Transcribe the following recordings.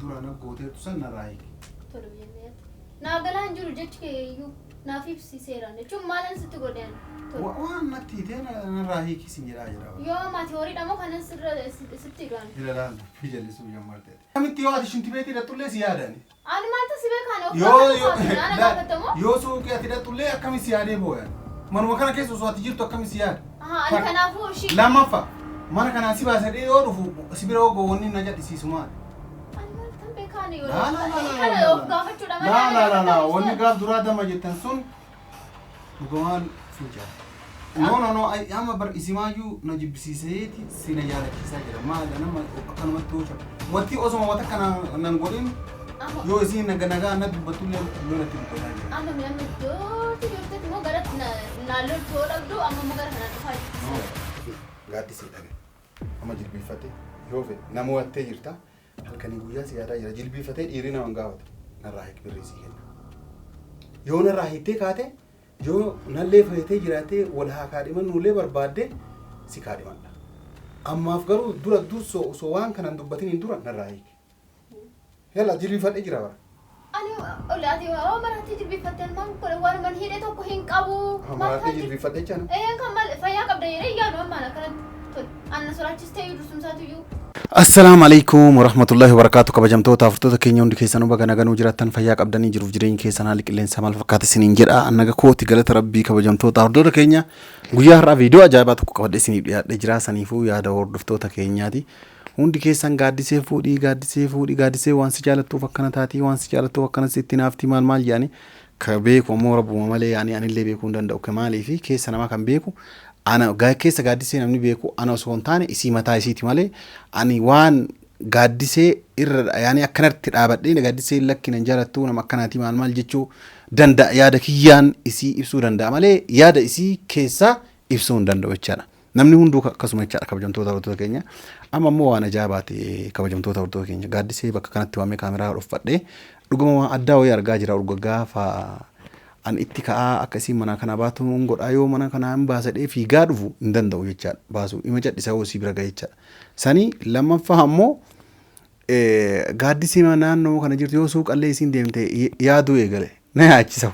dura na goote tusan narraa hiki. Tolu jennee. Naagalaan jiru jechi keeyyuu naaf ibsiseera. Jechuun maalan sitti godhan? Waan natti hiitee narraa hiki sin jedhaa jira. Yoo mati horiidha moo kanan sitti hiran? Ilalaan fijallisuu jammartee. Kamitti yoo ati shintibeetii hidhattullee si yaadani. Ani maaltu si beekaan yoo suuqii ati hidhattullee akkami si yaadee booyan. Manuma kana keessa osoo ati jirtu akkami si yaada. Ani kanaafuu shi. Lammaffaa mana kanaan si baasadhee yoo dhufu si bira ogoo wanni na jedhisiisu maali? La wanni gaaf duraa dama jettan sun dhugumaan fuuchaa. No amma bar isimaayyu na jibbisiiseeti sina jaalachiisaa jira maali nama akkanumatti hoosha wanti osoma wata kana nan godhin yoo isiin nagaa na dubbatullee lolatti dubbataa jira. Amma namni yoo moo gara naalloo too dhabdu amma moo gara kanaan dhufaa gaaddise dhabe amma jilbiifate yoo fedhe nama wattee jirta halkanii guyyaa si yaadaa jira jilbiifatee dhiirii naman gaafate narraa hik birriisii kenna yoo narraa hiittee kaate yoo nallee fayyatee jiraatee wal haa kaadhiman nullee barbaadde si kaadhimadha ammaaf garuu dura dursoo osoo waan kanan dubbatin hin dura narraa hiki yalla jilbiifadhee jira bara. Ani olaati waa maraatti jilbiifatteen maan kole waan man hidhee tokko hin qabu. Maraatti jilbiifatee jana. Kan mal fayyaa qabda yeroo yaadu amma kana anna soraachistee yuudusumsaatu iyyuu. Assalamu alaikum warahmatullahi wabarakatuh kabajamtoota afurtoota keenya hundi keessanuu baga naganuu jiraattan fayyaa qabdanii jiruuf jireenya keessan haala qilleensa maal fakkaata isiniin jedha annaga kooti galata rabbii kabajamtoota afurtoota keenya guyyaa har'aa viidiyoo ajaa'ibaa tokko qabadhe isiniif dhiyaadhe jira saniifuu yaada hordoftoota keenyaati hundi keessan gaaddisee gaaddisee waan si jaalattuuf akkana taatii waan si jaalattuuf akkana sitti naaftii maal yaani ka beeku ammoo rabbuma malee yaani anillee beekuu hin danda'u ka maalii fi keessa namaa kan beeku ana keessa gaaddisee namni beeku ana osoo hin taane isii mataa isiiti malee ani waan gaaddisee irra yaani akkanatti dhaabadhee gaaddisee lakkinan jaalattu nama akkanaati maal jechuu danda'a yaada kiyyaan isii ibsuu danda'a malee yaada isii keessa ibsuu hin danda'u jechaadha. Namni hunduu akkasuma jechaadha kabajamtoota hordoftoota keenya amma immoo waan ajaa'ibaati kabajamtoota hordoftoota keenya gaaddisee bakka kanatti waamee kaameraa dhuunfadhee dhuguma waan addaa wayii argaa jira urgagaafa an itti ka'aa akkasii mana kana baatu godhaa yoo mana kana hin baasadhee fiigaa dhufu hin danda'u jechaadha baasu ima jedhisa hoosii bira ga'e jechaadha sanii lammaffaa ammoo gaaddisee naannoo kana jirtu yoo suuqallee isiin deemte yaaduu eegale na yaachisa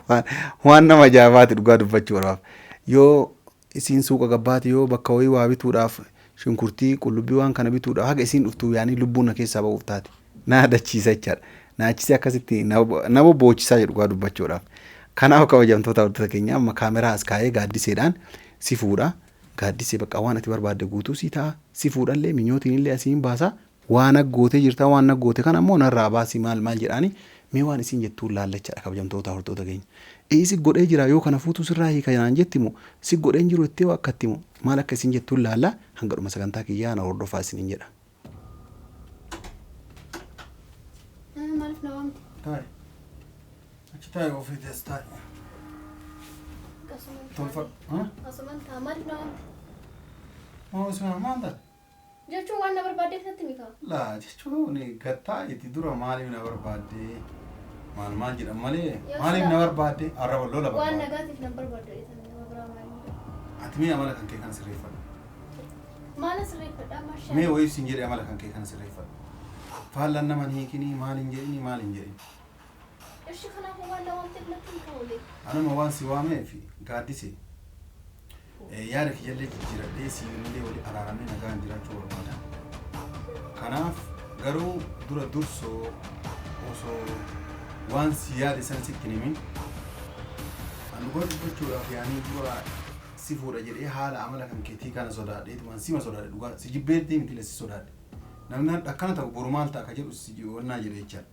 waan nama ajaa'ibaati dhugaa dubbachuu barbaaf yoo isiin suuqa gabbaati yoo bakka wayii waa bituudhaaf shunkurtii qullubbii waan kana bituudhaaf haga isiin dhuftu yaani lubbuun na keessaa ba'uuf taate na adachiisa jechaadha na achisi akkasitti nama boochisaa jedhu dhugaa dubbachuudhaaf. Kanaaf kabajamtoota hordoftoota keenya amma kaameraa as kaa'ee gaaddiseedhaan si fuudha gaaddisee bakka waan ati barbaadde guutuu si ta'a si fuudhallee minyootiin illee asiin baasa waan aggootee jirta waan aggoote kana ammoo narraa baasii maal jedhaani mee waan isiin jettuun laallachaadha kabajamtoota hordoftoota keenya si godhee jira yoo kana fuutuu sirraa hiikanaan jettimu si godheen jiru ittee akkattimu maal akka isiin jettuun laalla hanga dhuma sagantaa kiyyaa na hordofaa isiniin jedha. Maaliif na waamte? Kita yo fi testa. Tolfa. Asuman taamar na. Asuman manda. Jechuun waan na barbaadde kanatti mika. La jechuun gataa itti dura maaliif na barbaadde maal jedhama malee maaliif na barbaadde arraba lola barbaadde. Waan nagaatiif na barbaadde nama biraa maali. Ati mee amala kan kee kan sirreeffadhu. Maala sirreeffadha maashaa. Mee wayii siin jedhee amala kan kee kan sirreeffadhu. Faallan nama hiikini maalin jedhini. Ishi kanaafuu waan waamteef natti hin ta'ule. Anuma waan si waameef gaaddise yaada kiyyallee jijjiiradhee siinillee walii araaramee nagaan jiraachuu barbaada. Kanaaf garuu dura dursoo osoo waan si yaade san sitti himin ani goota dubbachuudhaaf yaanii dura si fuudha jedhee haala amala kan keetii kana sodaadheetu waan sima sodaadhe dhugaa si jibbeettee miti si sodaadhe namni akkana ta'u boru maal ta'a ka jedhu si wannaa jedhe jechaadha.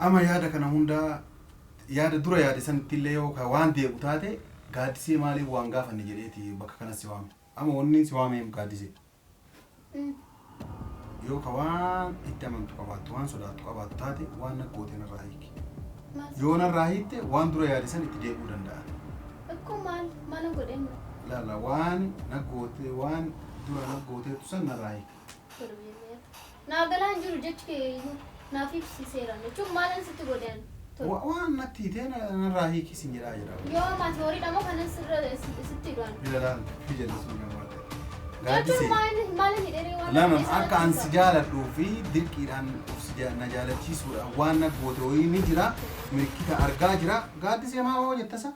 Ama yaada kana hunda yaada dura yaade sanatti illee yoo ka waan deebu taate gaaddisee maaliif waan gaafanne jedheeti bakka kanas si waame ama wanni si waameef gaaddisee yoo ka waan itti amantu qabaattu waan sodaattu qabaattu taate waan naggoote narraa hiiki yoo narraa hiitte waan dura yaade san itti deebuu danda'a. Akkoo maal godhen laala waan naggoote waan dura naggooteetu san narraa hiiki. Naagalaan jiru jechi keeyyuu naaf ibsiseera jechuun maalan sitti godhan. Waan natti hiitee narraa hiiki sin jedhaa jira. Yoo mati horiidha moo kanan sitti godhan? Ilalaan fijallisuu jammartee. gaaddise maal hidhee waan lama akka an si jaaladhuu fi dirqiidhaan na jaalachiisuudha waan na goote wayii ni jira mirkita argaa jira gaaddise maa hoo jettasa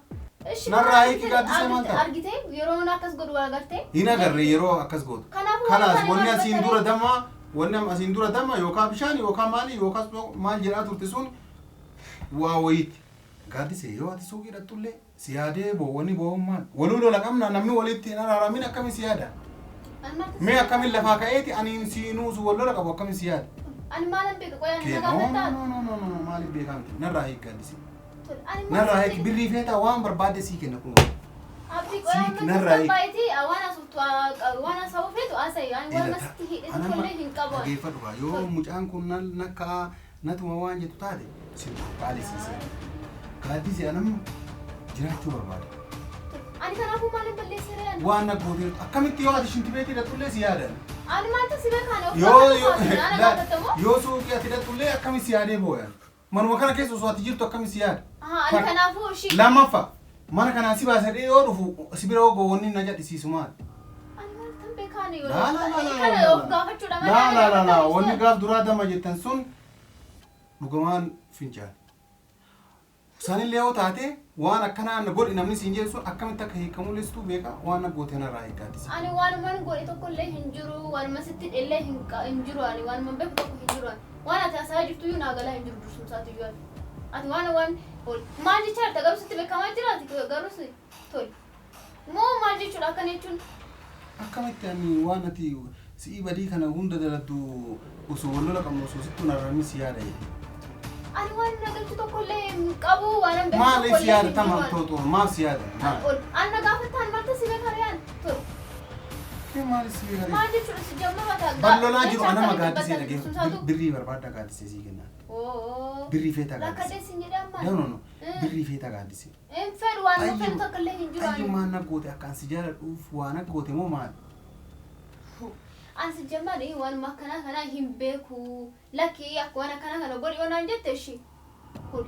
narraa hiki gaaddise maal ta'a argite yeroo akkas godhu agartee hin agarre yeroo akkas gootu kanaas wanni asiin dura dama wanni asiin dura dama yookaan bishaan yookaan maali yookaan maal jedhaa turte sun waa wayiitti gaaddise yoo ati suuqii dhattullee si yaadee boowwanii boowwummaan waluu lola qabna namni walitti hin araaramin akkami si yaada mee akkamiin lafaa ka'eeti ani si nuusu wal lola qabu akkami si yaada ani maalan beeka qoyaan nagaa no maaliif beekaa miti narraa hiik gaaddise narraa hiik birrii feetaa waan barbaade sii kenna kun abdii qoyaan barbaayiti waan asuftu waan asawu feetu asay waan masti hidhe tollee hin qabu dhageeffadhu yoo mucaan kun nakka natuma waan jettu taate si qaalisiise gaaddise anam jiraachuu barbaada ani kanaafuu maaliin balleessireen waan na goote akkamitti yoo ati shintibeetii hidhattullee si yaadan ani maaltu si beekaan yoo suuqii ati hidhattullee akkami si yaadee booyan manuma kana keessa osoo ati jirtu akkami si yaada ani kanaafuu shi lammaffaa mana kanaa si baasadhee yoo dhufu si bira ogoo wanni na jadhisiisu maali ani maaltan beekaan yoo gaafachuudha la wanni gaaf duraa dama jettan sun dhugamaan fincaane sanillee yoo taate waan akkanaa na godhi namni siin jedhu sun akkamitti akka hiikamulleessitu beeka waan na goote narraa hiikaaddise ani waanumaan godhe tokkollee hin jiru waanuma sitti illee hin jiru ani waanuma beeku tokko hin jiru waan ati asaa jirtuyyuu naa galaa hin jiru dursuumsaatiyyuu ati waan maal jechaadha garuu sitti beekamaa jiraati garuu tol moo maal jechuudha akkan jechuun akkamitti ani waan ati si'ii badii kana hunda daladdu osoo wal lola qabnu osoo sittuu narramni si yaada jedhe ani waan nagalchu tokkollee hin qabu waan beeku maal si yaada tamam tooto maal si yaada an na gaafataan marta si beekariyaan tol maal si beekariyaa maal jechuudha si jammata balolaa jiru anama gaaddisee dhageef birrii barbaadda gaaddisee sii kennaan birrii feetaa gaaddisee lakkadeessin jedhe ammaa no birrii feetaa gaaddisee en fedhu waan nu fedhu tokkollee hin jiru ayyu maan na goote akkaan si jaaladhuuf waan na goote moo maali ansi jammani waan makana kana hin beeku laki akka waan kana godhi onaan jette shi kul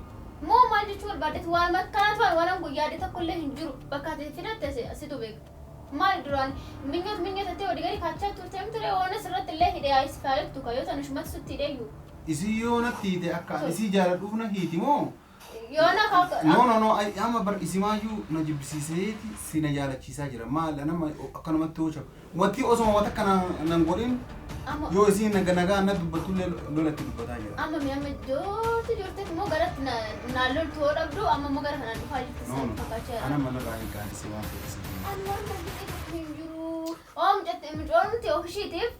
moo maal jechuu barbaadde waan makana waan guyyaade tokkollee hin jiru bakka ati fidatte asitu beeku maal duraan minyota ta'e odii gadi kaachaa turte mture waan asirratti illee hidhee ayis faayiltu kayyoo tan shumatti sutti hidheeyyu isii yoo natti hiite akka isii jaaladhuuf na hiiti moo yoo na kaaka no amma bar isimaayyuu na jibbisiiseeti si na jaalachiisaa jira maal nama akkanumatti toocha wati osoma wata kana nan godhin yoo isiin nagaa na dubbatullee lolatti dubbataa jira amma mi amma jooti joorte moo garatti na loltu yoo dhabdu amma moo gara kanaan dhufaa jirti san fakkaachaa ana mana raayii gaaddisee waan ta'eef ani waan baay'ee hin jiru jette micoomti ofishiitiif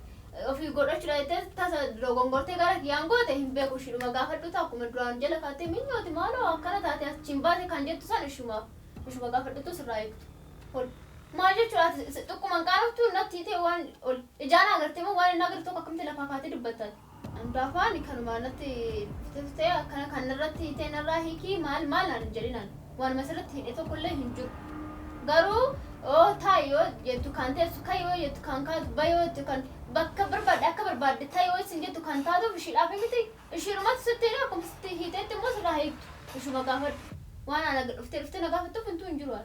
ofii godhachuudha jettee tasa dogongortee gara kiyyaan goote hin beeku ishidhuma gaafadhu ta'a akkuma duraan jala kaattee minyooti maaloo akkana taate achiin baate kan jettu san ishuma gaafadhutu sirraa eegtu maal jechuudha xiqquma qaanoftuu natti ta'e waan ijaan agartee moo waan inni agartu tokko akkamitti lafaa kaatee dubbattan andaafaan kanuma natti ta'e akkana kanarratti ta'e narraa hiikii maal naan jedhinaan waan masirratti hidhee tokkollee hin jiru garuu taayoo jettu kan teessu kayyoo jettu kan kaatu bayoo jettu kan bakka barbaadde akka barbaadde taayoo isin jettu kan taatuuf ishiidhaaf miti ishiirumatti sittiidha akkuma sitti hiiteetti immoo sirraa hiiktu ishuma gaafadhu waan ana dhuftee na gaafattuuf hintuu hin jiru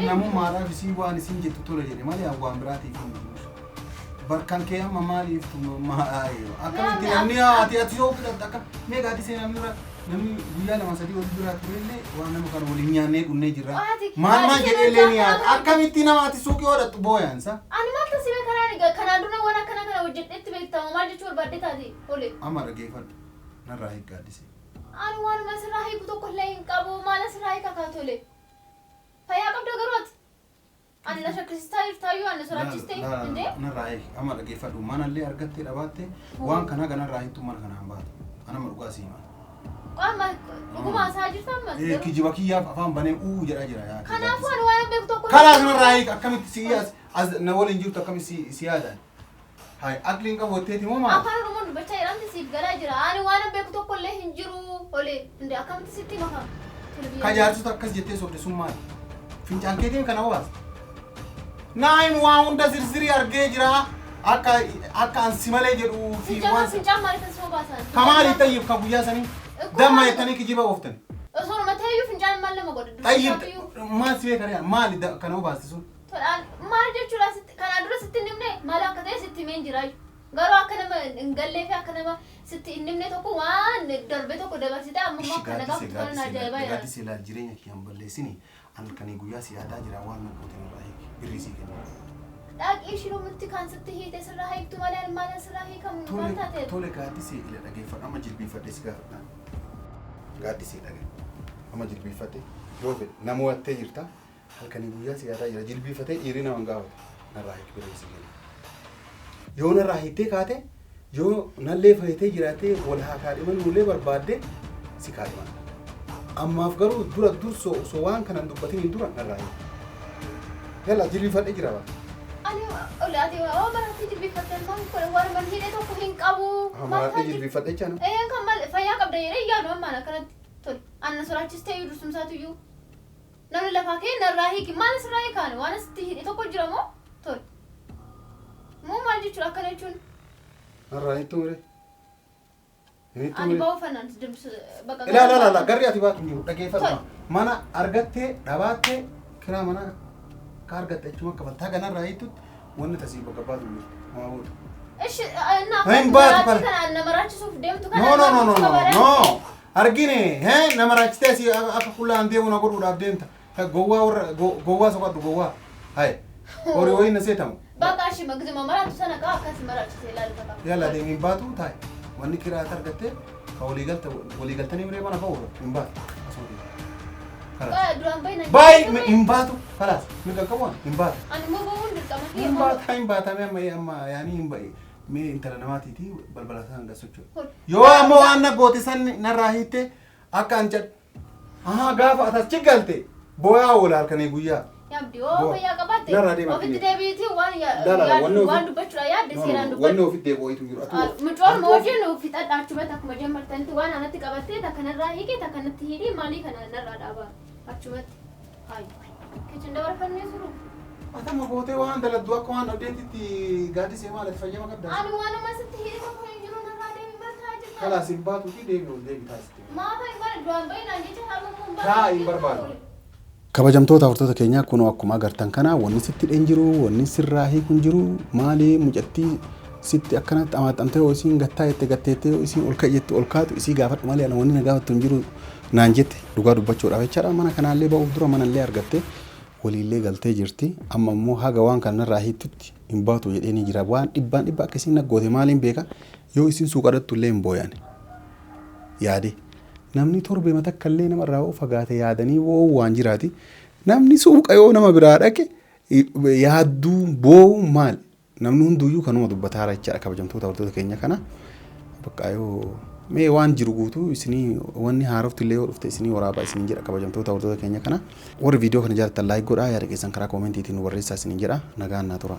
namummaadhaaf isii waan isin jettu tola jedhe malee waan biraatiif hin jiru barkan kee amma maaliif akkamitti namni ati yoo fudhatte akka mee gaaddisee namni guyyaa lama sadii wal biraa turellee waan nama kana waliin nyaannee dhunnee jirra maal jedheellee ni yaada akkamitti nama ati suuqii hodhattu booyaansa ani maalta si kanaan dura waan akkana kana hojjedhetti beektama maal jechuu barbaadde taate ole amma dhageeffadhu narraa hiik gaaddisee ani waanuma sirraa hiiku tokkollee hin qabu maala sirraa hiika kaatole fayyaa qabda garuu ati ani na shakkisiistaa jirtaayyuu ani soraachiste inde narraa hiik amma dhageeffadhu manallee argattee dhabaatte waan kana ganarraa hiiktu mana kanaan baatu anama dhugaa siima qaama dhuguma asaa jirta amma kijiba kiyyaaf afaan banee jedhaa jira kanaafuu ani waan beeku tokko karaa kanarraa hiik akkamitti si na waliin jirtu akkamitti si yaadan hai akliin qabu watteeti moo maal afaan oromoon dubbachaa jedhamti siif galaa jira ani waan beeku tokkollee hin jiru ole inde akkamitti sitti maka kajaarsota akkas jettee sobde sun maali fincaan keetiin kana ho'aas naayim waan hunda zirzirii argee jira akka ansi malee jedhu fi waan fincaan maaliif asuma baasan kamaali tayyib ka guyyaa sanii damma jettanii kijiba ooftan osoo mateeyyuu fincaan maal nama godhe tayyib maal si beekariyaa maali kana hobaaste sun maal jechuudha kana kana dura sitti nimne maal akka ta'e sitti meen jiraa garuu akka nama ingallee fi akka nama sitti nimne tokko waan darbe tokko dabarsite amma kana gaafa kana ajaa'ibaa yaa gaaddise laal jireenya kiyyan balleessini halkanii guyyaa si yaadaa jira waan naqqoote nurraa birrisii kenna dhaqii shiroomutti kan sitti hiite sirraa hiiktu malee maal sirraa hiikamu maal taatee tole gaaddise ila dhageeffadha amma jilbiifadhe si gaafadha gaaddise dhage amma jilbiifadhe yoo fedhe nama wattee jirta halkanii guyyaa si yaadaa jira jilbiifatee dhiirri nama gaafate narraa hiik birrisii kenna yoo narraa hiittee kaate yoo nallee fayyitee jiraatee wal haa kaadhiman nullee barbaadde si kaadhiman ammaaf garuu dura so waan kanan dubbatin dura narraa hiik yalla jilbiifadhe jira ba ani olaati waa marati jilbiifadhe man ko waan man hidhe tokko hin qabu marati jilbiifadhe chana kan mal fayyaa qabda yeroo yaadu amma kanatti tol anna soraachistee yursumsaatu iyyuu namni lafaa kee narraa hiiki maal sirraa hiikaan waan sitti hidhe tokko jira moo tol moo maal jechuudha akkana jechuun narraa hiiktu mire ani bahu fanaan dimsu bakka la garri ati baatu jiru dhageeffadha mana argattee dhawaattee kiraa mana ka argatte achuma qabatta ganarraa hiiktutti wanni tasii bakka baatu jiru maabuudha ishi kana namaraachisuuf deemtu kana no argine namaraachitee si akka kullaan deemu na godhuudhaaf deemta gowwaa soqadhu gowwaa hay horii wayii na seetamu bakka ashi magzima maraatu sana kaa akkasi maraachise ilaalu takka yalla deemiin baatu taa'e wanni kiraa argattee ka waliigaltanii miree mana fa'uudha hin baatu duraan bayna baay'ee hin baatu kalaas mirga qabuun hin baatu ani moo bahuun dirqama hin baatame amma yaanii hin ba'e mee intala namaatiiti balbala isaan gassochuu yoo ammoo waan na goote san narraa hiitte akka an jedhu gaafa atas chigalte booyaa oola halkanii guyyaa Abdi fayyaa qabatte ofitti deebiitii waan dubbachuudha yaadde seeraan dubbatu wanni ofitti deebiitu jiru mucoon moojin ofitti dhadhaachubata akkuma jammartanitti waan anatti qabattee takka narraa hiikee takka natti hidhii maalii kana narraa dhaabaa achumatti kichin dabarfannee suru atama gootee waan daladdu akka waan abdeetitti gaaddise maalati fayyama qabda ani waan amma sitti hidhii tokko hin jiru narraa deebii bartaa jirta kalaas hin baatuu fi deebii taasiste maafa hin bara du'aan bayinaan jecha haamamuu hin taa hin barbaadu kabajamtoota hordoftoota keenya kunoo akkuma agartan kana wanni sitti dhen jiru wanni sirraa hiikun jiru maali mucattii sitti akkanatti amaxamtee yoo isiin gattaa jette gatteettee yoo isiin ol ka'etti ol kaatu isii gaafadhu malee ana wanni na gaafattu hin jiru naan jette dhugaa dubbachuudhaaf jechaadha mana kanaallee ba'uuf dura manallee argatte waliillee galtee jirti amma immoo haga waan kanarraa hiiktutti hin baatu jedhee ni jira waan dhibbaan dhibba akkasiin naggoote maaliin beeka yoo isiin suuqadhattu illee hin booyan yaade namni torbe matakkallee namarraa fagaate yaadanii waan jiraati namni suuqa yoo nama biraa dhaqe yaadduu boo'u maal namni hunduyyuu kanuma dubbataara jechaadha kabajamtoota hordoftoota keenya kana bakka yoo mee waan jiru guutuu isinii wanni haaroftu illee yoo dhufte isinii waraabaa isinii jedha kabajamtoota hordoftoota keenya kana warri viidiyoo kana jaalatan laayik godhaa yaada keessan karaa koomentiitiin nu barreessaa isinii jedha nagaan naa tura.